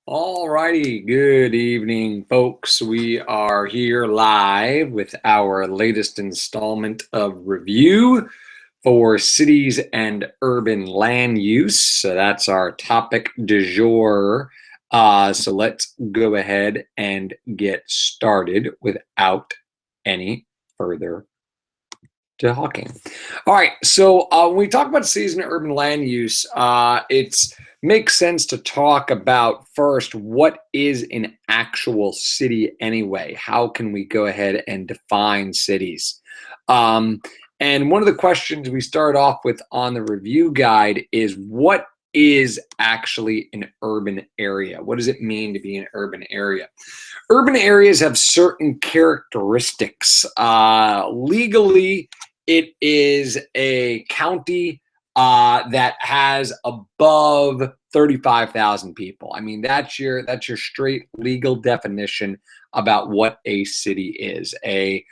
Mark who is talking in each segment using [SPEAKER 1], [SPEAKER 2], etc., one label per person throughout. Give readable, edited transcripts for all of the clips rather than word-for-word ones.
[SPEAKER 1] All righty, good evening, folks. We are here live with our latest installment of review for cities and urban land use. So that's our topic du jour. So let's go ahead and get started without any further talking. All right, so when we talk about cities and urban land use, it's makes sense to talk about first what is an actual city anyway. How can we go ahead and define cities? And one of the questions we start off with on the review guide is what is actually an urban area? What does it mean to be an urban area? Urban areas have certain characteristics. Legally, it is a county that has above 35,000 people. I mean, that's your straight legal definition about what a city is. A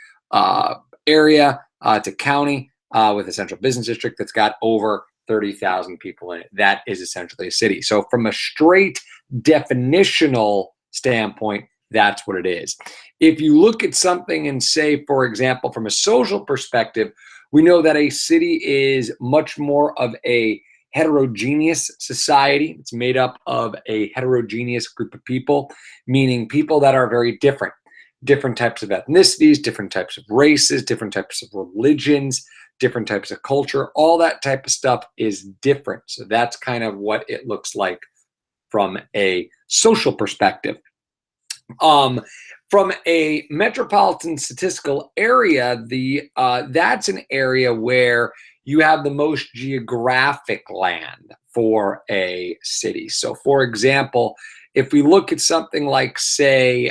[SPEAKER 1] area, it's a county with a central business district that's got over 30,000 people in it. That is essentially a city. So from a straight definitional standpoint, that's what it is. If you look at something and say, for example, from a social perspective, we know that a city is much more of a heterogeneous society. It's made up of a heterogeneous group of people, meaning people that are very different. Different types of ethnicities, different types of races, different types of religions, different types of culture. All that type of stuff is different. So that's kind of what it looks like from a social perspective. From a metropolitan statistical area, that's an area where you have the most geographic land for a city. So, for example, if we look at something like, say,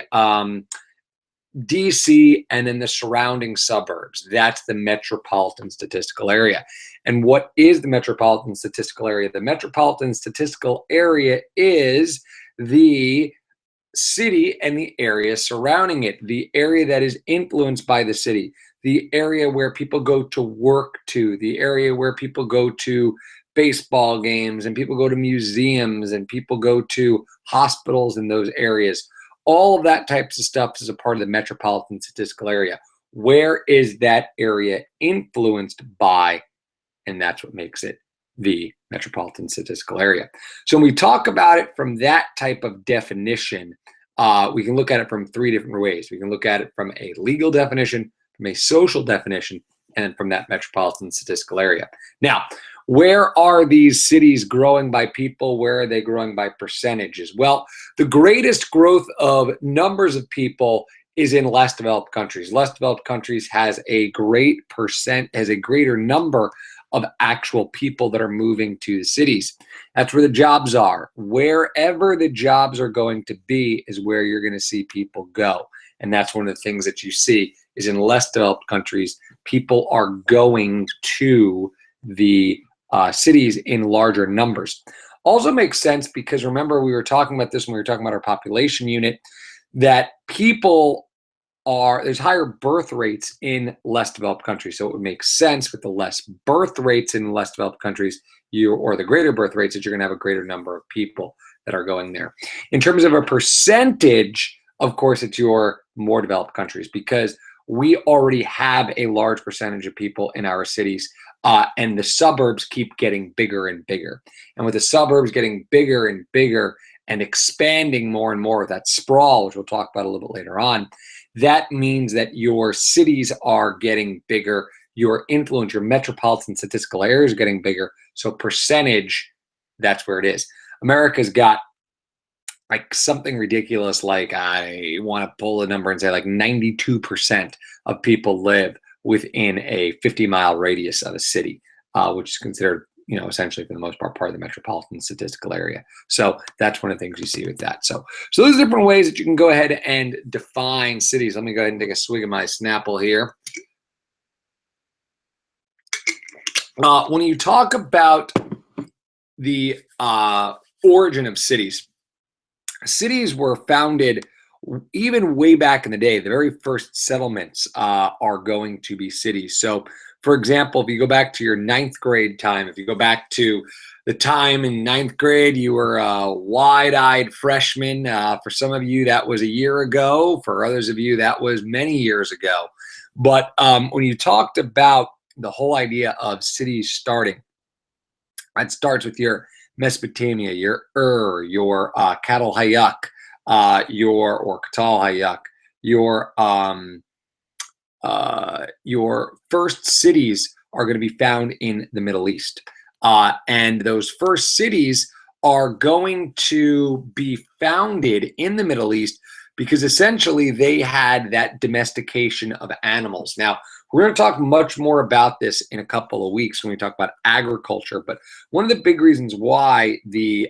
[SPEAKER 1] DC and then the surrounding suburbs, that's the metropolitan statistical area. And what is the metropolitan statistical area? The metropolitan statistical area is the city and the area surrounding it, the area that is influenced by the city, the area where people go to work to, the area where people go to baseball games and people go to museums and people go to hospitals in those areas. All of that types of stuff is a part of the metropolitan statistical area. Where is that area influenced by? And that's what makes it the metropolitan statistical area. So when we talk about it from that type of definition, we can look at it from three different ways. We can look at it from a legal definition, from a social definition, and from that metropolitan statistical area. Now, where are these cities growing by people? Where are they growing by percentages? Well, the greatest growth of numbers of people is in less developed countries. Less developed countries has a greater number of actual people that are moving to the cities. That's where the jobs are. Wherever the jobs are going to be is where you're going to see people go. And that's one of the things that you see is in less developed countries, people are going to the cities in larger numbers. Also makes sense because remember we were talking about this when we were talking about our population unit, that there's higher birth rates in less developed countries. So it would make sense with the less birth rates in less developed countries, or the greater birth rates, that you're going to have a greater number of people that are going there. In terms of a percentage, of course, it's your more developed countries because we already have a large percentage of people in our cities, and the suburbs keep getting bigger and bigger. And with the suburbs getting bigger and bigger and expanding more and more with that sprawl, which we'll talk about a little bit later on, that means that your cities are getting bigger, your influence, your metropolitan statistical areas are getting bigger. So percentage, that's where it is. America's got like something ridiculous, like I want to pull a number and say like 92% of people live within a 50-mile radius of a city, which is considered, essentially for the most part of the metropolitan statistical area. So that's one of the things you see with that. So there's different ways that you can go ahead and define cities. Let me go ahead and take a swig of my Snapple here. When you talk about the origin of cities, cities were founded even way back in the day. The very first settlements are going to be cities. So for example, if you go back to your 9th grade time, if you go back to the time in ninth grade you were a wide-eyed freshman. For some of you, that was a year ago. For others of you, that was many years ago. But when you talked about the whole idea of cities starting, it starts with your Mesopotamia, your your Cattle Hayak, or Katal Hayak, your first cities are going to be found in the Middle East. And those first cities are going to be founded in the Middle East because essentially they had that domestication of animals. Now, we're going to talk much more about this in a couple of weeks when we talk about agriculture. But one of the big reasons why the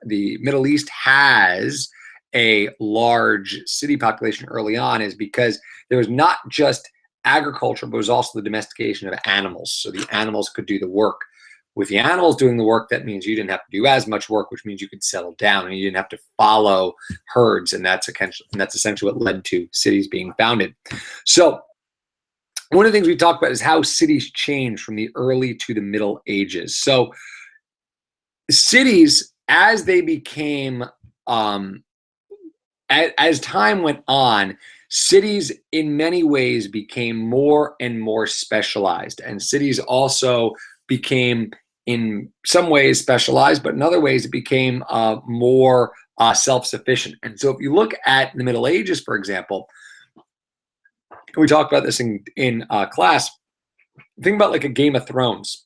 [SPEAKER 1] Middle East has a large city population early on is because there was not just agriculture, but it was also the domestication of animals. So the animals could do the work. With the animals doing the work, that means you didn't have to do as much work, which means you could settle down and you didn't have to follow herds. And that's essentially what led to cities being founded. So one of the things we talked about is how cities changed from the early to the Middle Ages. So cities, as they became, as time went on, cities in many ways became more and more specialized. And cities also became, in some ways, specialized, but in other ways, it became more self-sufficient. And so if you look at the Middle Ages, for example, we talked about this in class. Think about like a Game of Thrones.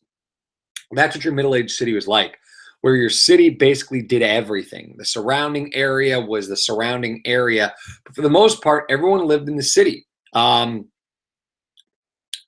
[SPEAKER 1] That's what your middle-aged city was like, where your city basically did everything. The surrounding area was the surrounding area. But for the most part, everyone lived in the city. You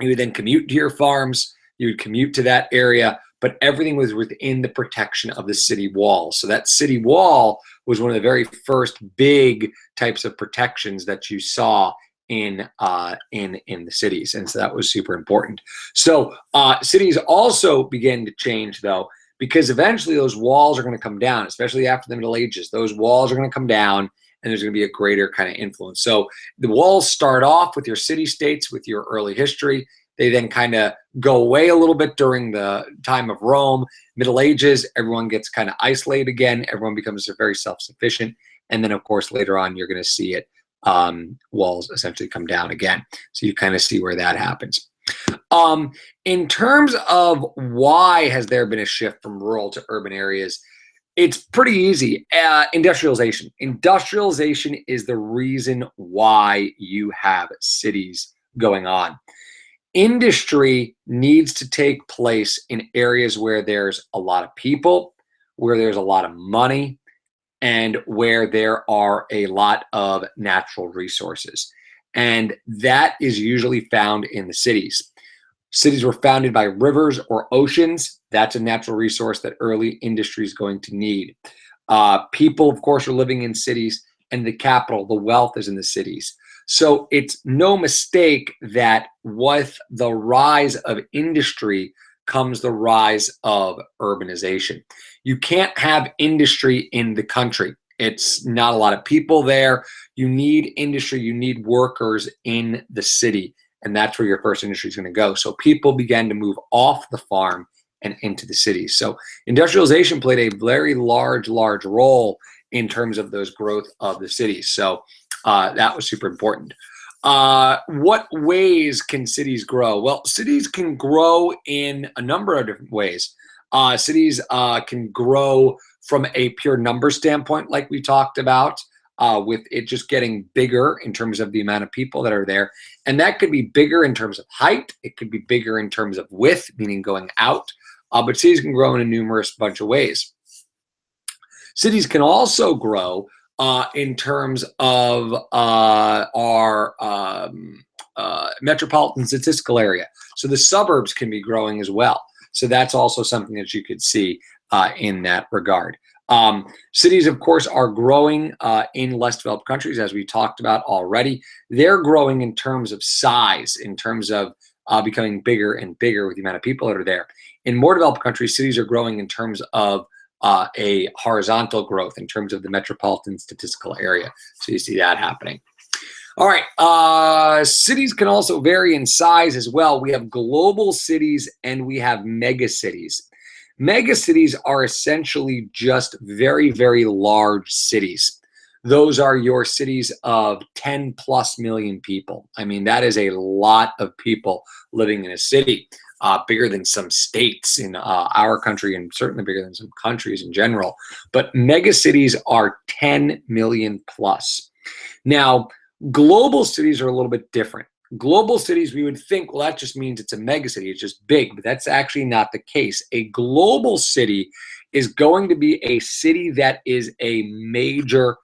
[SPEAKER 1] would then commute to your farms. You would commute to that area, but everything was within the protection of the city wall. So that city wall was one of the very first big types of protections that you saw in the cities, and so that was super important. So cities also began to change, though, because eventually those walls are going to come down, especially after the Middle Ages. Those walls are going to come down, and there's going to be a greater kind of influence. So the walls start off with your city-states, with your early history. They then kind of go away a little bit during the time of Rome. Middle Ages, everyone gets kind of isolated again. Everyone becomes very self-sufficient. And then, of course, later on, you're going to see it. Walls essentially come down again. So you kind of see where that happens. In terms of why has there been a shift from rural to urban areas, it's pretty easy. Industrialization. Industrialization is the reason why you have cities going on. Industry needs to take place in areas where there's a lot of people, where there's a lot of money, and where there are a lot of natural resources. And that is usually found in the cities. Cities were founded by rivers or oceans. That's a natural resource that early industry is going to need. People, of course, are living in cities, and the capital, the wealth is in the cities. So it's no mistake that with the rise of industry comes the rise of urbanization. You can't have industry in the country. It's not a lot of people there. You need industry, you need workers in the city, and that's where your first industry is going to go. So people began to move off the farm and into the cities. So industrialization played a very large role in terms of those growth of the cities. So that was super important. What ways can cities grow? Well, cities can grow in a number of different ways. Cities can grow from a pure number standpoint, like we talked about, with it just getting bigger in terms of the amount of people that are there. And that could be bigger in terms of height. It could be bigger in terms of width, meaning going out. But cities can grow in a numerous bunch of ways. Cities can also grow in terms of our metropolitan statistical area. So the suburbs can be growing as well. So that's also something that you could see in that regard. Cities, of course, are growing in less developed countries, as we talked about already. They're growing in terms of size, in terms of becoming bigger and bigger with the amount of people that are there. In more developed countries, cities are growing in terms of a horizontal growth in terms of the metropolitan statistical area. So you see that happening. All right, cities can also vary in size as well. We have global cities and we have mega cities. Megacities are essentially just very, very large cities. Those are your cities of 10 plus million people. I mean, that is a lot of people living in a city, bigger than some states in our country and certainly bigger than some countries in general. But megacities are 10 million plus. Now, global cities are a little bit different. Global cities, we would think, well, that just means it's a megacity, it's just big, but that's actually not the case. A global city is going to be a city that is a major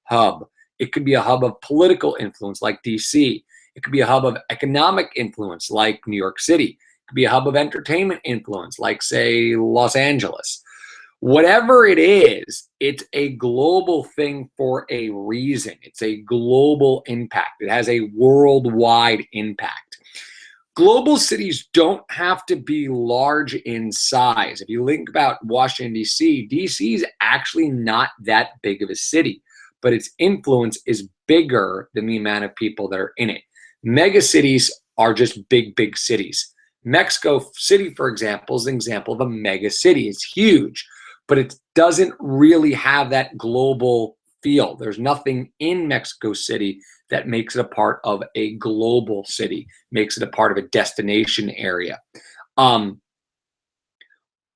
[SPEAKER 1] hub. It could be a hub of political influence like DC. It could be a hub of economic influence like New York City. It could be a hub of entertainment influence like, say, Los Angeles. Whatever it is, it's a global thing for a reason. It's a global impact. It has a worldwide impact. Global cities don't have to be large in size. If you think about Washington, D.C., D.C. is actually not that big of a city, but its influence is bigger than the amount of people that are in it. Megacities are just big, big cities. Mexico City, for example, is an example of a mega city. It's huge, but it doesn't really have that global feel. There's nothing in Mexico City that makes it a part of a global city, makes it a part of a destination area.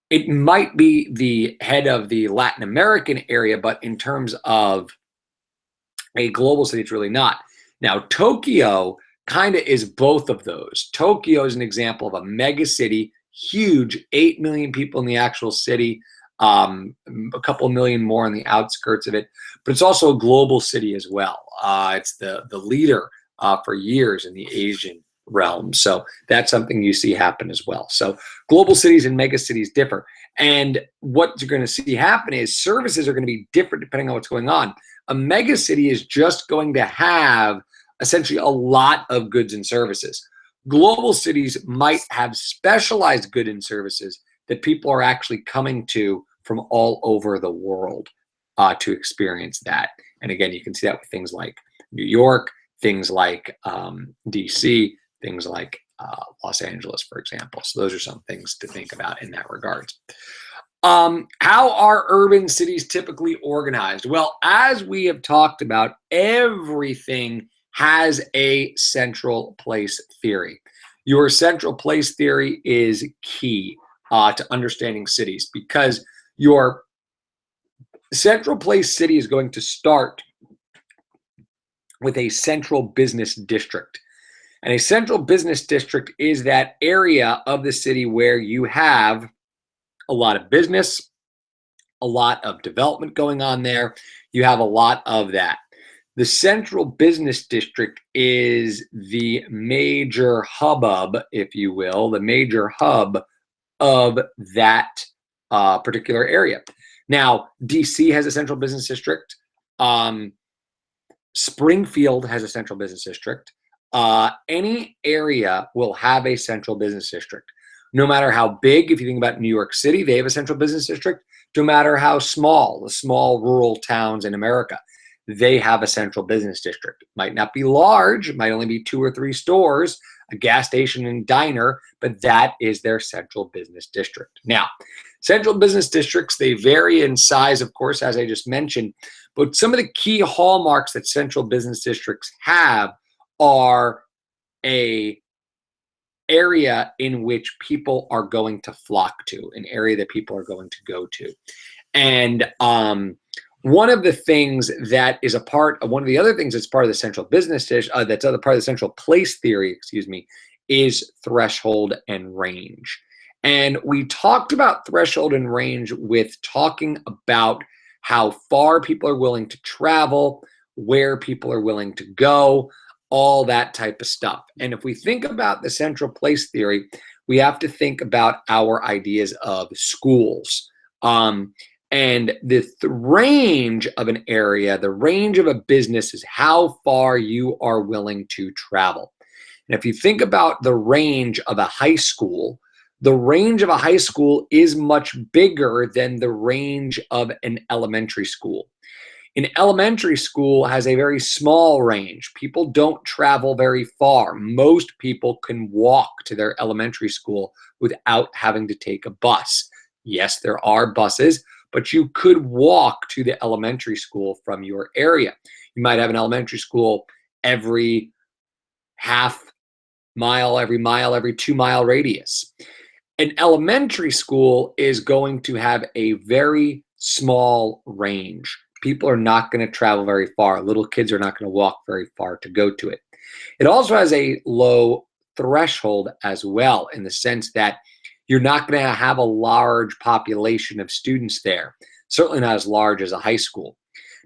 [SPEAKER 1] It might be the head of the Latin American area, but in terms of a global city, it's really not. Now, Tokyo kind of is both of those. Tokyo is an example of a mega city, huge, 8 million people in the actual city, a couple million more on the outskirts of it, but it's also a global city as well. It's the leader for years in the Asian realm. So that's something you see happen as well. So global cities and mega cities differ. And what you're going to see happen is services are going to be different depending on what's going on. A mega city is just going to have essentially a lot of goods and services. Global cities might have specialized goods and services that people are actually coming to from all over the world to experience that. And again, you can see that with things like New York, things like DC, things like Los Angeles, for example. So those are some things to think about in that regard. How are urban cities typically organized? Well, as we have talked about, everything has a central place theory. Your central place theory is key to understanding cities, because your central place city is going to start with a central business district. And a central business district is that area of the city where you have a lot of business, a lot of development going on there. You have a lot of that. The central business district is the major hubbub, if you will, the major hub of that particular area. Now, DC has a central business district. Springfield has a central business district. Any area will have a central business district. No matter how big, if you think about New York City, they have a central business district. No matter how small, the small rural towns in America, they have a central business district. It might not be large, it might only be 2 or 3 stores, a gas station and diner, but that is their central business district. Now, central business districts, they vary in size, of course, as I just mentioned, but some of the key hallmarks that central business districts have are a area in which people are going to flock to, an area that people are going to go to. And one of the things that is a part of, one of the other things that's part of the central business that's other part of the central place theory, is threshold and range. And we talked about threshold and range with talking about how far people are willing to travel, where people are willing to go, all that type of stuff. And if we think about the central place theory, we have to think about our ideas of schools. And the range of an area, the range of a business is how far you are willing to travel. And if you think about the range of a high school, the range of a high school is much bigger than the range of an elementary school. An elementary school has a very small range. People don't travel very far. Most people can walk to their elementary school without having to take a bus. Yes, there are buses, but you could walk to the elementary school from your area. You might have an elementary school every half mile, every 2 mile radius. An elementary school is going to have a very small range. People are not going to travel very far. Little kids are not going to walk very far to go to it. It also has a low threshold as well, in the sense that you're not going to have a large population of students there, certainly not as large as a high school.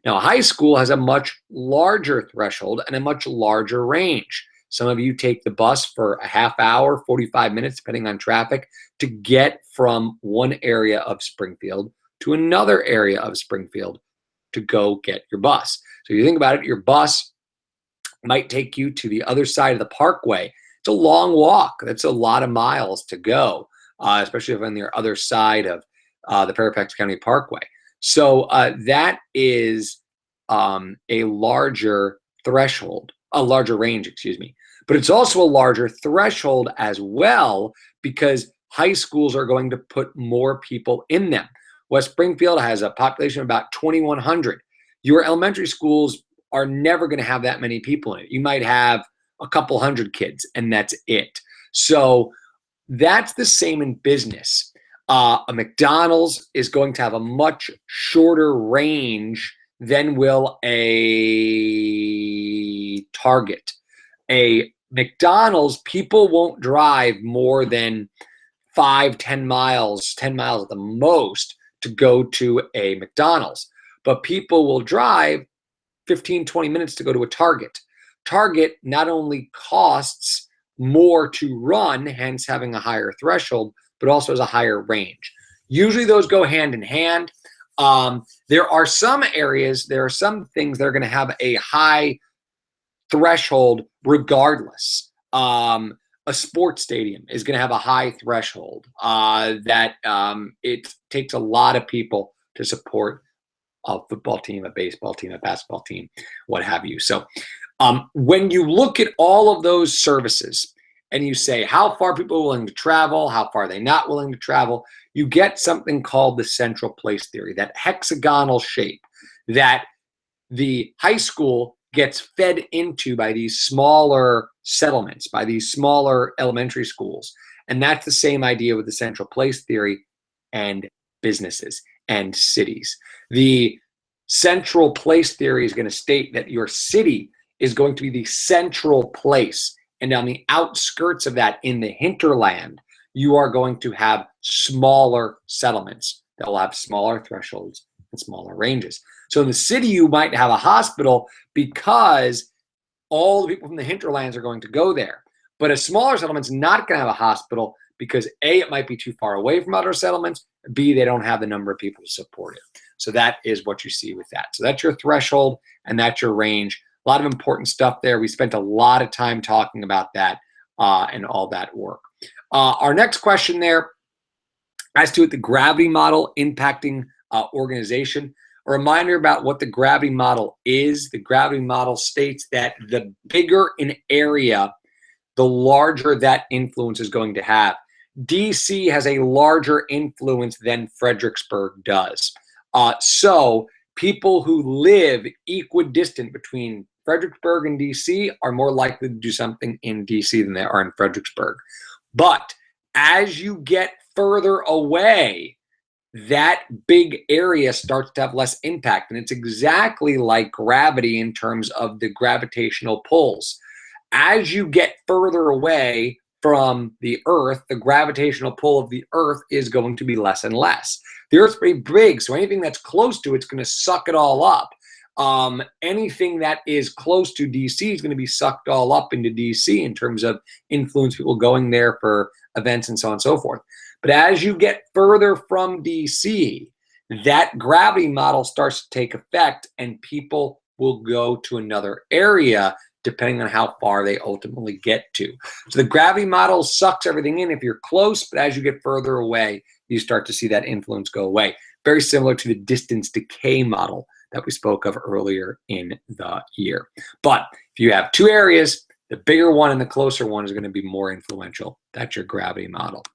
[SPEAKER 1] Now, a high school has a much larger threshold and a much larger range. Some of you take the bus for a half hour, 45 minutes, depending on traffic, to get from one area of Springfield to another area of Springfield to go get your bus. So you think about it, your bus might take you to the other side of the parkway. It's a long walk. That's a lot of miles to go, especially if on the other side of the Fairfax County Parkway. So that is a larger threshold, a larger range, excuse me. But it's also a larger threshold as well, because high schools are going to put more people in them. West Springfield has a population of about 2,100. Your elementary schools are never going to have that many people in it. You might have a couple hundred kids, and that's it. So that's the same in business. A McDonald's is going to have a much shorter range than will a Target. A McDonald's, people won't drive more than 5-10 miles, 10 miles at the most, to go to a McDonald's. But people will drive 15-20 minutes to go to a Target. Target not only costs more to run, hence having a higher threshold, but also has a higher range. Usually those go hand in hand. There are some areas, there are some things that are going to have a high threshold regardless. A sports stadium is going to have a high threshold that it takes a lot of people to support a football team, a baseball team, a basketball team, what have you. So when you look at all of those services and you say how far people are willing to travel, how far are they not willing to travel, you get something called the central place theory, that hexagonal shape that the high school gets fed into by these smaller settlements, by these smaller elementary schools. And that's the same idea with the central place theory and businesses and cities. The central place theory is going to state that your city is going to be the central place. And on the outskirts of that, in the hinterland, you are going to have smaller settlements that will have smaller thresholds and smaller ranges. So in the city, you might have a hospital because all the people from the hinterlands are going to go there. But a smaller settlement's not going to have a hospital because A, it might be too far away from other settlements, B, they don't have the number of people to support it. So that is what you see with that. So that's your threshold and that's your range. A lot of important stuff there. We spent a lot of time talking about that and all that work. Our next question there has to do with the gravity model impacting organization. A reminder about what the gravity model is. The gravity model states that the bigger an area, the larger that influence is going to have. DC has a larger influence than Fredericksburg does. So people who live equidistant between Fredericksburg and DC are more likely to do something in DC than they are in Fredericksburg. But as you get further away, that big area starts to have less impact. And it's exactly like gravity in terms of the gravitational pulls. As you get further away from the Earth, the gravitational pull of the Earth is going to be less and less. The Earth's pretty big, so anything that's close to it's going to suck it all up. Anything that is close to DC is going to be sucked all up into DC in terms of influence, people going there for events and so on and so forth. But as you get further from DC, that gravity model starts to take effect and people will go to another area depending on how far they ultimately get to. So the gravity model sucks everything in if you're close, but as you get further away, you start to see that influence go away. Very similar to the distance decay model that we spoke of earlier in the year. But if you have two areas, the bigger one and the closer one is going to be more influential. That's your gravity model.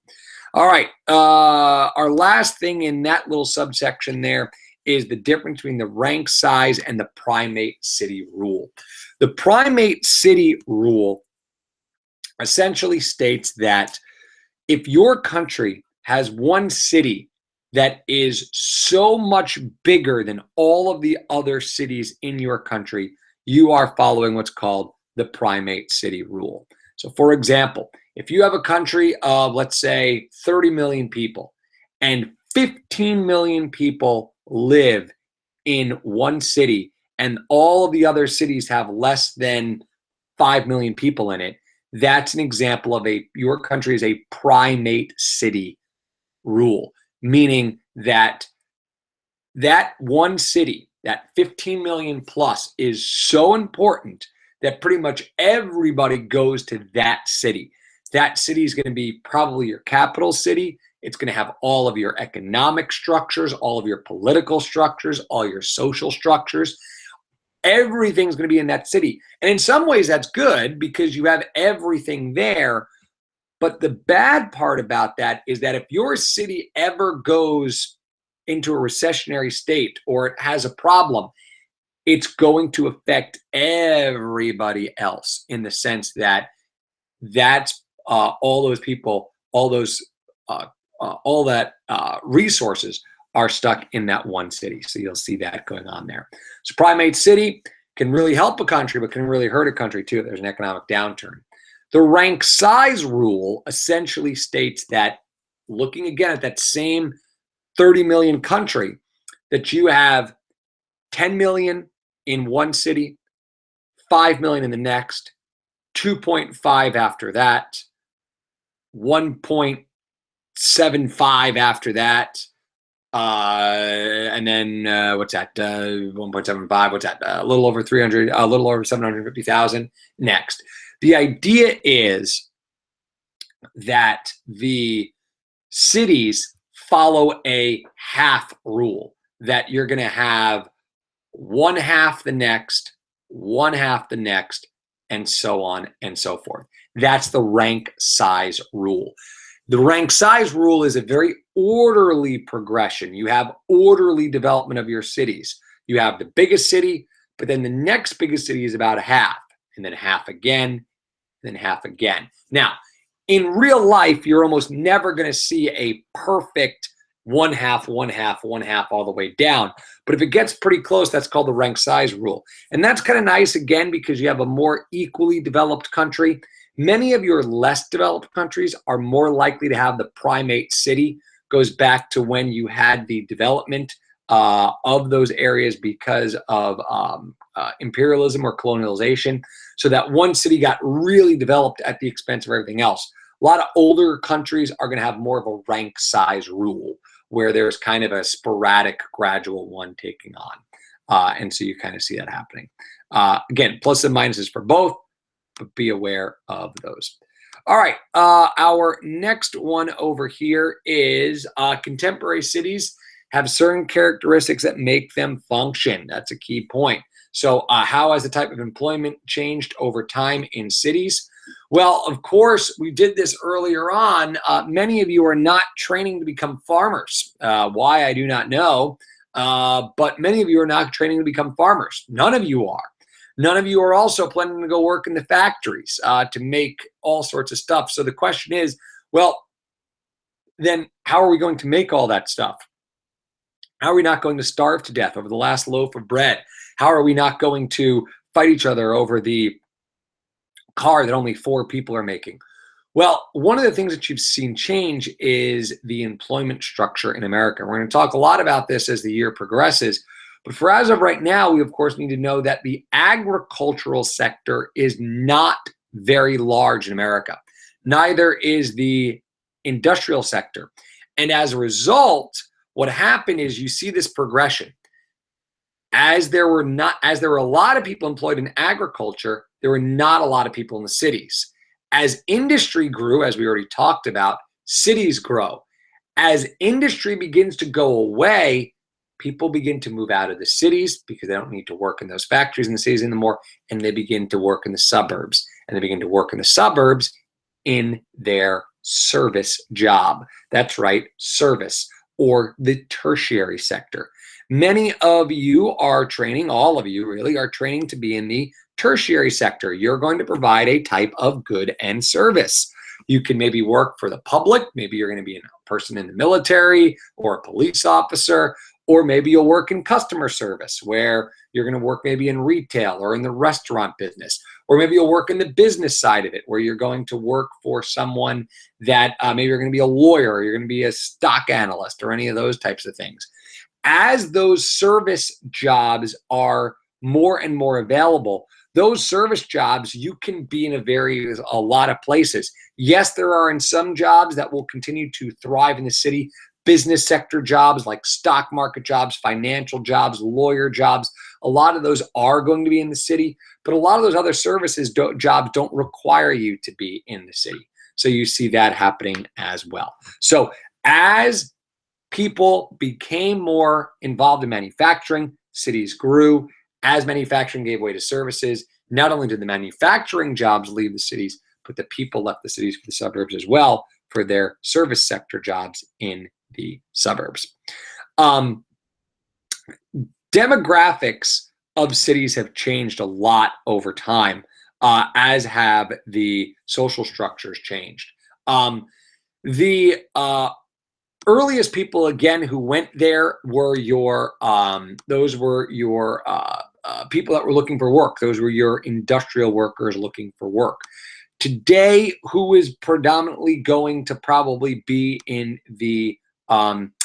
[SPEAKER 1] All right. Our last thing in that little subsection there is the difference between the rank size and the primate city rule. The primate city rule essentially states that if your country has one city that is so much bigger than all of the other cities in your country, you are following what's called the primate city rule. So, for example, if you have a country of, let's say, 30 million people and 15 million people live in one city, and all of the other cities have less than 5 million people in it, that's an example of your country is a primate city rule, meaning that that one city, that 15 million plus, is so important that pretty much everybody goes to that city. That city is going to be probably your capital city. It's going to have all of your economic structures, all of your political structures, all your social structures. Everything's going to be in that city. And in some ways, that's good because you have everything there. But the bad part about that is that if your city ever goes into a recessionary state or it has a problem, it's going to affect everybody else in the sense that that's all those people, all that resources are stuck in that one city. So you'll see that going on there. So primate city can really help a country, but can really hurt a country too if there's an economic downturn. The rank size rule essentially states that, looking again at that same 30 million country, that you have 10 million in one city, 5 million in the next, 2.5 after that, 1.75 after that, and then what's that? 1.75. What's that? A little over 300. A little over 750,000 next. The idea is that the cities follow a half rule, that you're going to have one half the next, one half the next, and so on and so forth. That's the rank size rule. The rank size rule is a very orderly progression. You have orderly development of your cities. You have the biggest city, but then the next biggest city is about a half, and then half again, then half again. Now, in real life, you're almost never going to see a perfect one half, one half, one half all the way down. But if it gets pretty close, that's called the rank size rule. And that's kind of nice, again, because you have a more equally developed country. Many of your less developed countries are more likely to have the primate city. Goes back to when you had the development of those areas because of imperialism or colonialization. So that one city got really developed at the expense of everything else. A lot of older countries are going to have more of a rank size rule where there's kind of a sporadic, gradual one taking on. And so you kind of see that happening. Again, plus and minuses for both, but be aware of those. All right, our next one over here is contemporary cities have certain characteristics that make them function. That's a key point. So how has the type of employment changed over time in cities? Well, of course, we did this earlier on. Many of you are not training to become farmers. Why, I do not know. But many of you are not training to become farmers. None of you are. None of you are also planning to go work in the factories to make all sorts of stuff. So the question is, well, then how are we going to make all that stuff? How are we not going to starve to death over the last loaf of bread? How are we not going to fight each other over the car that only 4 people are making? Well, one of the things that you've seen change is the employment structure in America. We're going to talk a lot about this as the year progresses. But for as of right now, we, of course, need to know that the agricultural sector is not very large in America. Neither is the industrial sector. And as a result, what happened is you see this progression. As there were a lot of people employed in agriculture, there were not a lot of people in the cities. As industry grew, as we already talked about, cities grow. As industry begins to go away, people begin to move out of the cities because they don't need to work in those factories in the cities anymore, and they begin to work in the suburbs. And they begin to work in the suburbs in their service job. That's right, service, or the tertiary sector. Many of you are training, all of you really, are training to be in the tertiary sector. You're going to provide a type of good and service. You can maybe work for the public. Maybe you're going to be a person in the military or a police officer, or maybe you'll work in customer service where you're going to work maybe in retail or in the restaurant business, or maybe you'll work in the business side of it where you're going to work for someone that maybe you're going to be a lawyer, or you're going to be a stock analyst, or any of those types of things. As those service jobs are more and more available, those service jobs, you can be in a lot of places. Yes, there are in some jobs that will continue to thrive in the city. Business sector jobs like stock market jobs, financial jobs, lawyer jobs, a lot of those are going to be in the city, but a lot of those other jobs don't require you to be in the city. So you see that happening as well. So as people became more involved in manufacturing, cities grew. As manufacturing gave way to services, not only did the manufacturing jobs leave the cities, but the people left the cities for the suburbs as well for their service sector jobs in the suburbs. Demographics of cities have changed a lot over time, as have the social structures changed. The earliest people, again, who went there were your people that were looking for work. Those were your industrial workers looking for work. Today, who is predominantly going to probably be in the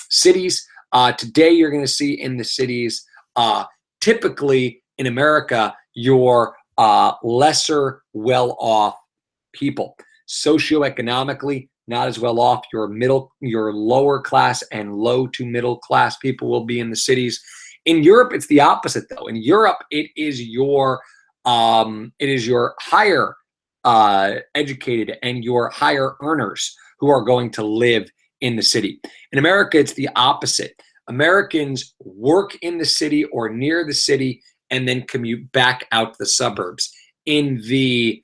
[SPEAKER 1] cities? Today, you're going to see in the cities, typically in America, your lesser well-off people. Socioeconomically, not as well off. Your lower class and low to middle class people will be in the cities. In Europe, it's the opposite, though. In Europe, it is your higher educated and your higher earners who are going to live in the city. In America, it's the opposite. Americans work in the city or near the city and then commute back out to the suburbs. In the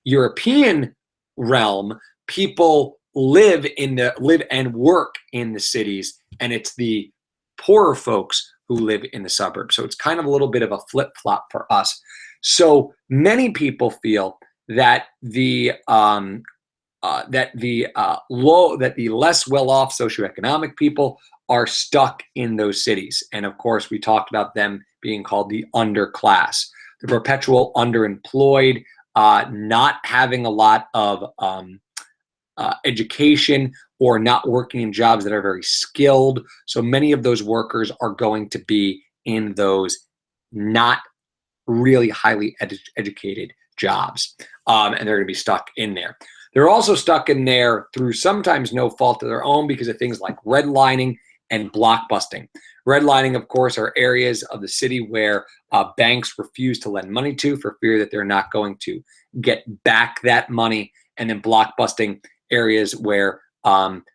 [SPEAKER 1] European realm, people live and work in the cities, and it's the poorer folks who live in the suburbs. So it's kind of a little bit of a flip-flop for us. So many people feel that the less well-off socioeconomic people are stuck in those cities. And of course, we talked about them being called the underclass, the perpetual underemployed, not having a lot of education, or not working in jobs that are very skilled. So many of those workers are going to be in those not really highly educated jobs, and they're going to be stuck in there. They're also stuck in there through sometimes no fault of their own because of things like redlining and blockbusting. Redlining, of course, are areas of the city where banks refuse to lend money to for fear that they're not going to get back that money. And then blockbusting, areas where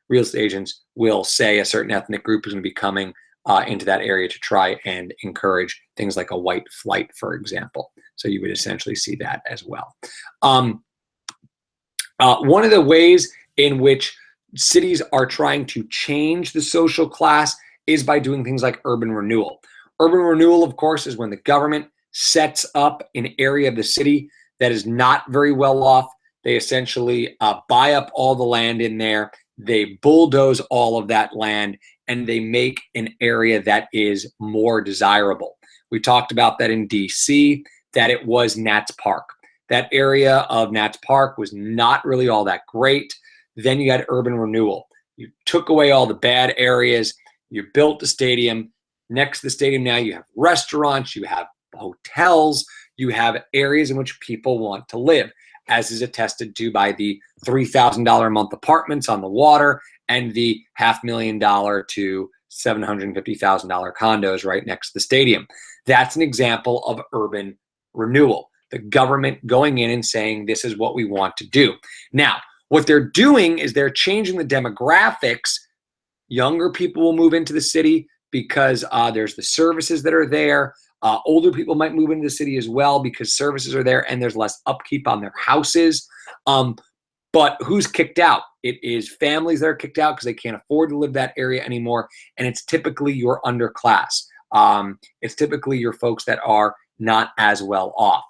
[SPEAKER 1] real estate agents will say a certain ethnic group is going to be coming into that area to try and encourage things like a white flight, for example. So you would essentially see that as well. One of the ways in which cities are trying to change the social class is by doing things like urban renewal. Urban renewal, of course, is when the government sets up an area of the city that is not very well off. They essentially buy up all the land in there. They bulldoze all of that land, and they make an area that is more desirable. We talked about that in DC, that it was Nats Park. That area of Nats Park was not really all that great. Then you had urban renewal. You took away all the bad areas. You built the stadium. Next to the stadium now you have restaurants, you have hotels, you have areas in which people want to live, as is attested to by the $3,000 a month apartments on the water and the $500,000 to $750,000 condos right next to the stadium. That's an example of urban renewal. The government going in and saying, this is what we want to do. Now, what they're doing is they're changing the demographics. Younger people will move into the city because there's the services that are there. Older people might move into the city as well because services are there and there's less upkeep on their houses. But who's kicked out? It is families that are kicked out because they can't afford to live that area anymore. And it's typically your underclass. It's typically your folks that are not as well off.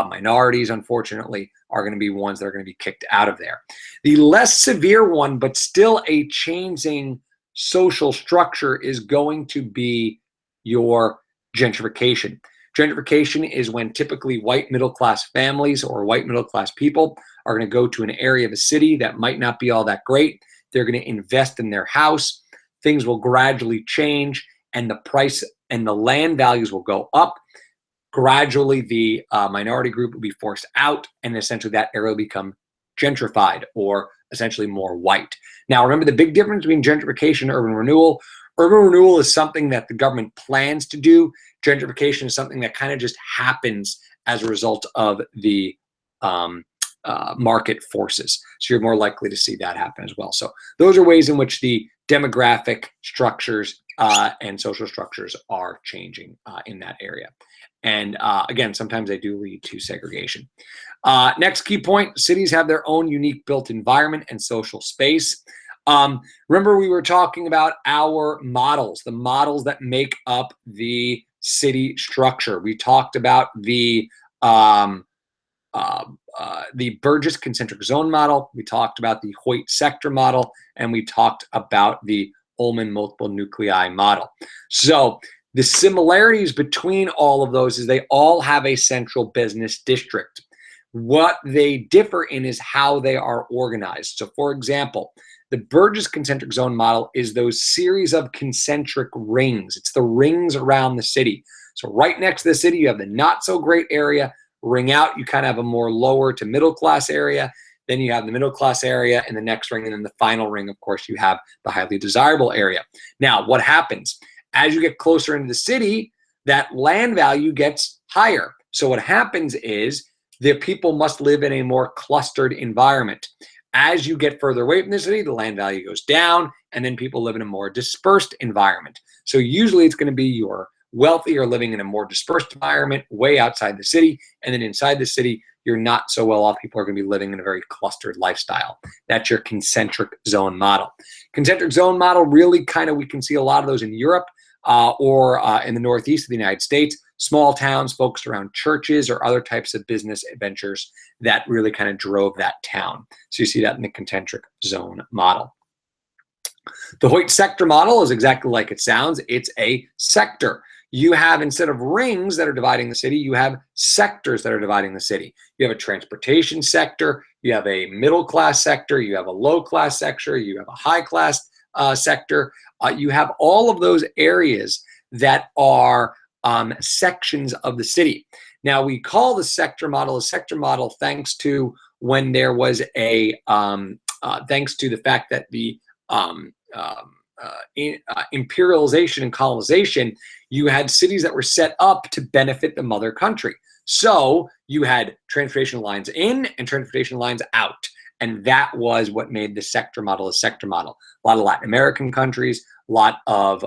[SPEAKER 1] Minorities, unfortunately, are going to be ones that are going to be kicked out of there. The less severe one, but still a changing social structure, is going to be your gentrification. Gentrification is when typically white middle-class families or white middle-class people are going to go to an area of a city that might not be all that great. They're going to invest in their house. Things will gradually change, and the price and the land values will go up. Gradually, the minority group will be forced out, and essentially that area will become gentrified, or essentially more white. Now, remember the big difference between gentrification and urban renewal. Urban renewal is something that the government plans to do. Gentrification is something that kind of just happens as a result of the market forces. So you're more likely to see that happen as well. So those are ways in which the demographic structures and social structures are changing in that area. And again, sometimes they do lead to segregation. Next key point, cities have their own unique built environment and social space. Remember, we were talking about our models, the models that make up the city structure. We talked about the Burgess concentric zone model. We talked about the Hoyt sector model, and we talked about the Ullman multiple nuclei model. So the similarities between all of those is they all have a central business district. What they differ in is how they are organized. So for example, the Burgess concentric zone model is those series of concentric rings. It's the rings around the city. So right next to the city, you have the not so great area. Ring out, you kind of have a more lower to middle class area. Then you have the middle class area in the next ring. And then the final ring, of course, you have the highly desirable area. Now, what happens? As you get closer into the city, that land value gets higher. So what happens is the people must live in a more clustered environment. As you get further away from the city, the land value goes down, and then people live in a more dispersed environment. So usually it's going to be your wealthy are living in a more dispersed environment way outside the city, and then inside the city, you're not so well off. People are going to be living in a very clustered lifestyle. That's your concentric zone model. Concentric zone model really kind of, we can see a lot of those in Europe or in the Northeast of the United States. Small towns focused around churches or other types of business adventures that really kind of drove that town. So you see that in the concentric zone model. The Hoyt sector model is exactly like it sounds. It's a sector. You have, instead of rings that are dividing the city, you have sectors that are dividing the city. You have a transportation sector, you have a middle class sector, you have a low class sector, you have a high class sector. You have all of those areas that are sections of the city. Now, we call the sector model a sector model thanks to when there was a, thanks to the fact that the imperialization and colonization, you had cities that were set up to benefit the mother country. So you had transportation lines in and transportation lines out. And that was what made the sector model a sector model. A lot of Latin American countries, a lot of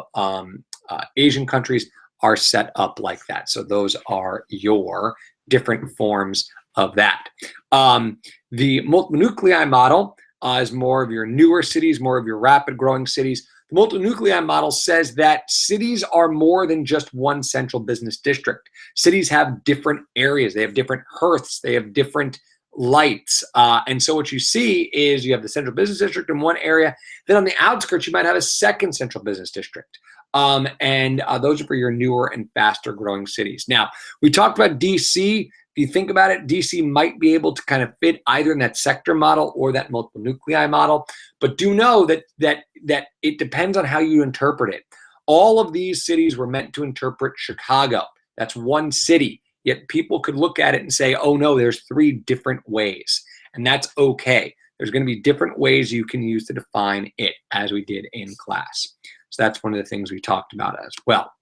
[SPEAKER 1] Asian countries are set up like that. So those are your different forms of that. The multiple nuclei model is more of your newer cities, more of your rapid growing cities. The multiple nuclei model says that cities are more than just one central business district. Cities have different areas. They have different hearths. They have different lights. And so what you see is you have the central business district in one area. Then on the outskirts, you might have a second central business district. And those are for your newer and faster growing cities. Now, we talked about DC. If you think about it, DC might be able to kind of fit either in that sector model or that multiple nuclei model. But do know that it depends on how you interpret it. All of these cities were meant to interpret Chicago. That's one city. Yet people could look at it and say, oh no, there's three different ways. And that's okay. There's going to be different ways you can use to define it, as we did in class. So that's one of the things we talked about as well.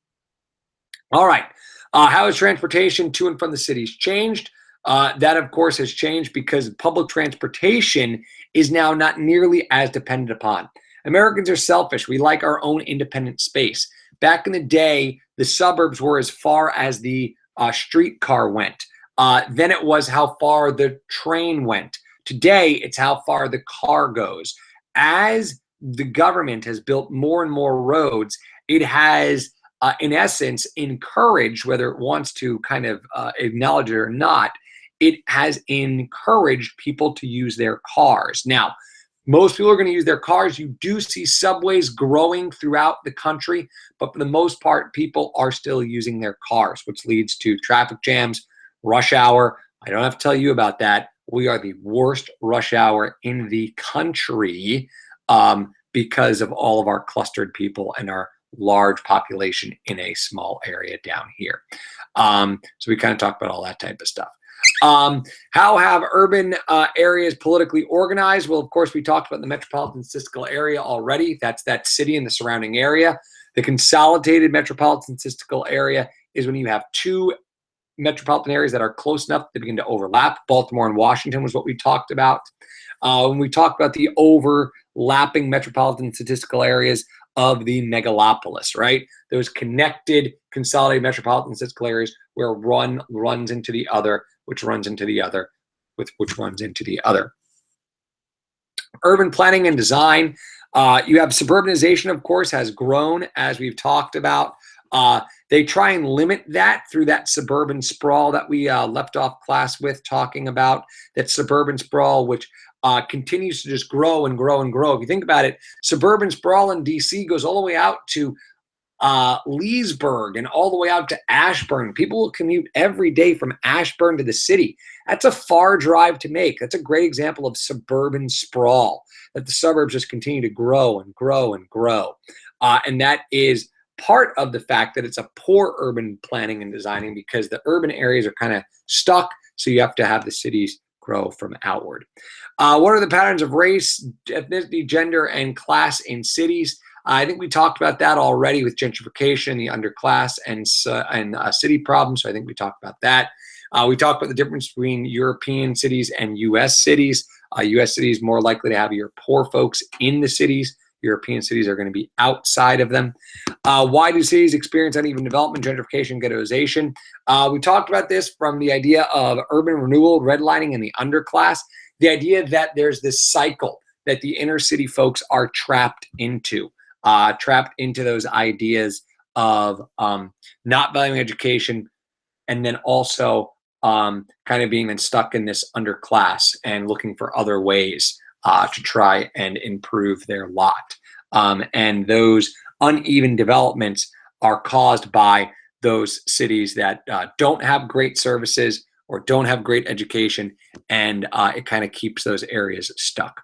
[SPEAKER 1] All right. How has transportation to and from the cities changed? That, of course, has changed because public transportation is now not nearly as dependent upon. Americans are selfish. We like our own independent space. Back in the day, the suburbs were as far as the streetcar went. Then it was how far the train went. Today, it's how far the car goes. As the government has built more and more roads, it has, in essence, encouraged, whether it wants to kind of acknowledge it or not, it has encouraged people to use their cars. Now, most people are going to use their cars. You do see subways growing throughout the country, but for the most part, people are still using their cars, which leads to traffic jams, rush hour. I don't have to tell you about that. We are the worst rush hour in the country because of all of our clustered people and our large population in a small area down here. So we kind of talk about all that type of stuff. How have urban areas politically organized? Well, of course, we talked about the metropolitan statistical area already. That's that city and the surrounding area. The consolidated metropolitan statistical area is when you have two metropolitan areas that are close enough to begin to overlap. Baltimore and Washington was what we talked about. When we talked about the overlapping metropolitan statistical areas of the megalopolis, right? Those connected, consolidated metropolitan statistical areas where one runs into the other, which runs into the other, which runs into the other. Urban planning and design. You have suburbanization, of course, has grown, as we've talked about. They try and limit that through that suburban sprawl that we left off class with, talking about that suburban sprawl, which continues to just grow and grow and grow. If you think about it, suburban sprawl in DC goes all the way out to Leesburg and all the way out to Ashburn. People will commute every day from Ashburn to the city. That's a far drive to make. That's a great example of suburban sprawl, that the suburbs just continue to grow and grow and grow. And that is part of the fact that it's a poor urban planning and designing, because the urban areas are kind of stuck, so you have to have the cities grow from outward. What are the patterns of race, ethnicity, gender, and class in cities? I think we talked about that already with gentrification, the underclass, and city problems. So I think we talked about that. We talked about the difference between European cities and U.S. cities. U.S. cities more likely to have your poor folks in the cities. European cities are going to be outside of them. Why do cities experience uneven development, gentrification, ghettoization? We talked about this from the idea of urban renewal, redlining, and the underclass. The idea that there's this cycle that the inner city folks are trapped into those ideas of not valuing education, and then also kind of being then stuck in this underclass and looking for other ways to try and improve their lot. And those uneven developments are caused by those cities that don't have great services or don't have great education, and it kind of keeps those areas stuck.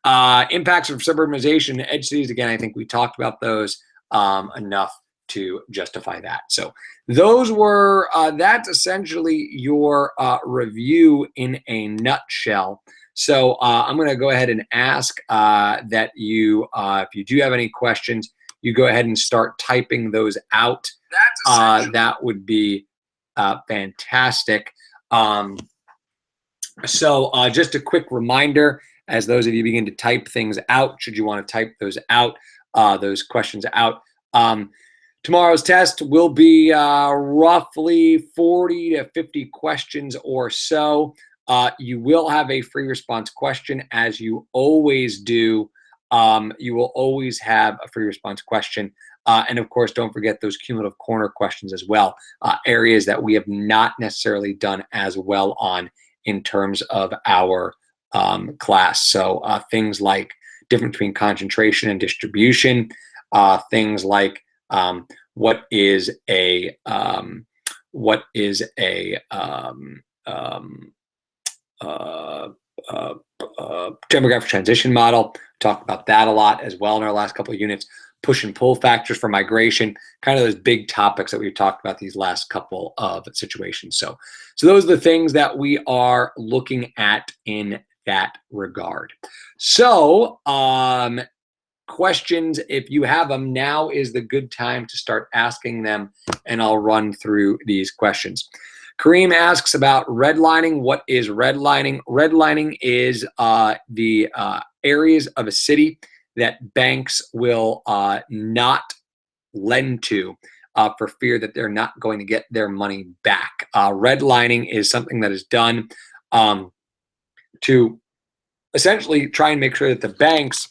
[SPEAKER 1] Impacts of suburbanization, edge cities, again, I think we talked about those enough to justify that. So those were, that's essentially your review in a nutshell. So I'm going to go ahead and ask that you, if you do have any questions, you go ahead and start typing those out. That would be fantastic. So just a quick reminder, as those of you begin to type things out, should you want to type those out, those questions out. Tomorrow's test will be roughly 40 to 50 questions or so. You will have a free response question, as you always do. You will always have a free response question. And of course, don't forget those cumulative corner questions as well, areas that we have not necessarily done as well on in terms of our class. So things like difference between concentration and distribution, things like what is a demographic transition model. Talked about that a lot as well in our last couple of units. Push and pull factors for migration, kind of those big topics that we've talked about these last couple of situations. So those are the things that we are looking at in that regard. So questions, if you have them, now is the good time to start asking them, and I'll run through these questions. Kareem asks about redlining. What is redlining? Redlining is the areas of a city that banks will not lend to for fear that they're not going to get their money back. Redlining is something that is done to essentially try and make sure that the banks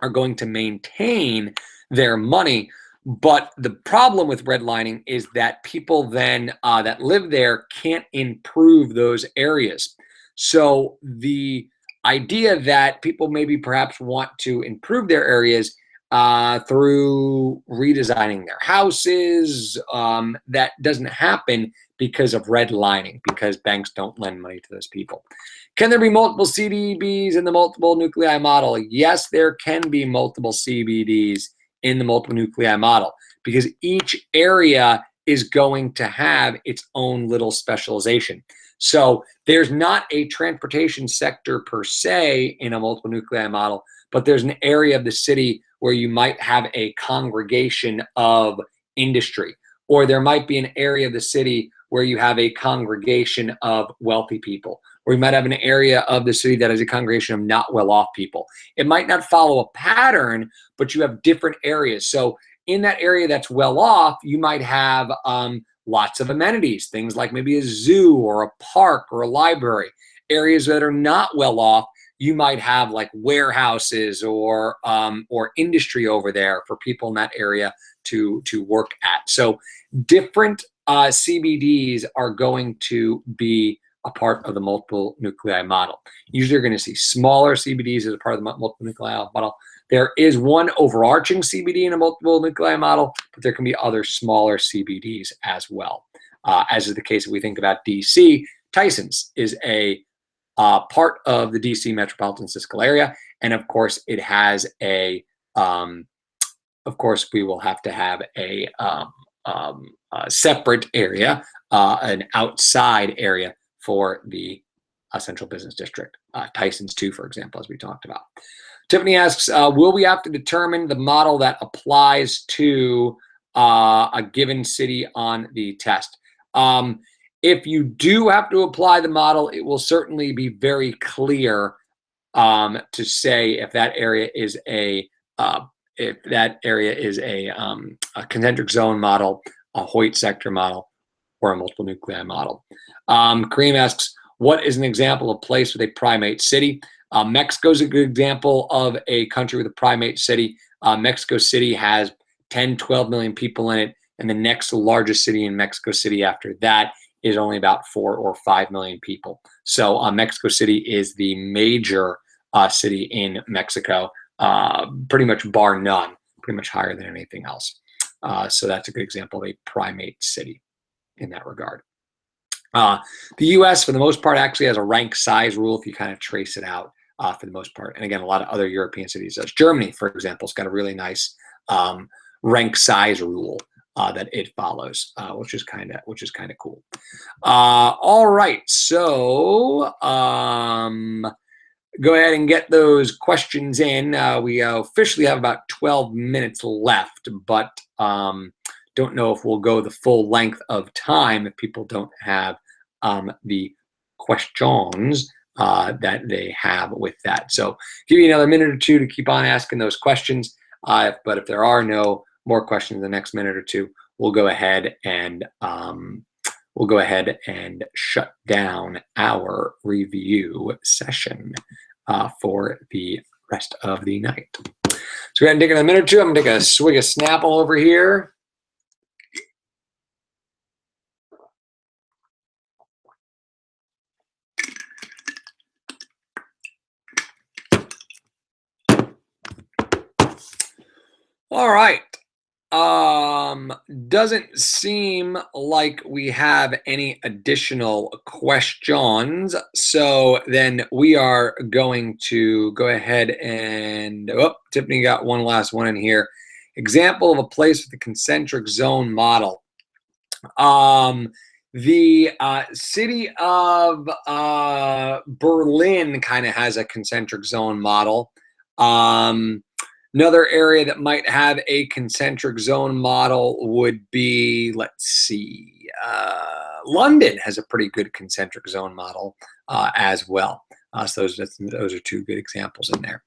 [SPEAKER 1] are going to maintain their money. But the problem with redlining is that people then that live there can't improve those areas. So the idea that people maybe perhaps want to improve their areas through redesigning their houses, that doesn't happen because of redlining, because banks don't lend money to those people. Can there be multiple CBDs in the multiple nuclei model? Yes, there can be multiple CBDs in the multiple nuclei model, because each area is going to have its own little specialization. So there's not a transportation sector per se in a multiple nuclei model, but there's an area of the city where you might have a congregation of industry, or there might be an area of the city where you have a congregation of wealthy people, or you might have an area of the city that is a congregation of not well-off people. It might not follow a pattern, but you have different areas. So in that area that's well-off, you might have lots of amenities, things like maybe a zoo or a park or a library. Areas that are not well-off, you might have like warehouses or industry over there for people in that area to work at. So different CBDs are going to be a part of the multiple nuclei model. Usually you're going to see smaller CBDs as a part of the multiple nuclei model. There is one overarching CBD in a multiple nuclei model, but there can be other smaller CBDs as well. As is the case if we think about DC, Tyson's is a part of the DC metropolitan statistical area. And of course, it has a, of course, we will have to have a separate area, an outside area for the central business district. Tyson's too, for example, as we talked about. Tiffany asks, will we have to determine the model that applies to a given city on the test? If you do have to apply the model, it will certainly be very clear to say if that area is a concentric zone model, a Hoyt sector model, or a multiple nuclei model. Kareem asks, what is an example of a place with a primate city? Mexico is a good example of a country with a primate city. Mexico City has 10, 12 million people in it, and the next largest city in Mexico City after that is only about 4 or 5 million people. So Mexico City is the major city in Mexico, pretty much bar none, pretty much higher than anything else. So that's a good example of a primate city in that regard. The US, for the most part, actually has a rank size rule if you kind of trace it out for the most part. And again, a lot of other European cities, Germany, for example, has got a really nice rank size rule that it follows, which is kind of cool. All right, so go ahead and get those questions in. We officially have about 12 minutes left, but don't know if we'll go the full length of time if people don't have the questions that they have with that. So give you another minute or two to keep on asking those questions. But if there are no more questions in the next minute or two, we'll go ahead and shut down our review session for the rest of the night. So go ahead and take a minute or two. I'm gonna take a swig of Snapple over here. All right. Doesn't seem like we have any additional questions. So then we are going to go ahead and, Tiffany got one last one in here. Example of a place with a concentric zone model. The city of Berlin kind of has a concentric zone model. Another area that might have a concentric zone model would be, let's see, London has a pretty good concentric zone model as well. So those are two good examples in there.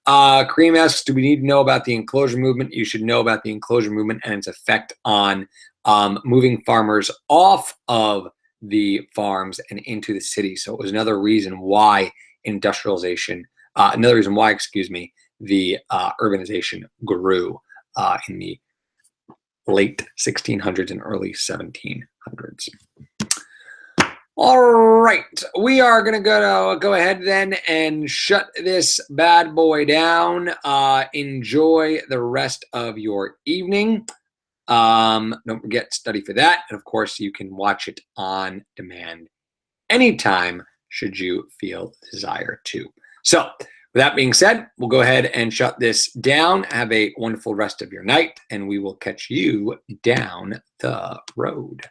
[SPEAKER 1] Kareem asks, do we need to know about the enclosure movement? You should know about the enclosure movement and its effect on moving farmers off of the farms and into the city. So it was another reason why industrialization, another reason why, excuse me, the urbanization grew in the late 1600s and early 1700s. All right, we are going to go ahead then and shut this bad boy down. Enjoy the rest of your evening. Don't forget to study for that. And of course, you can watch it on demand anytime should you feel the desire to. So with that being said, we'll go ahead and shut this down. Have a wonderful rest of your night, and we will catch you down the road.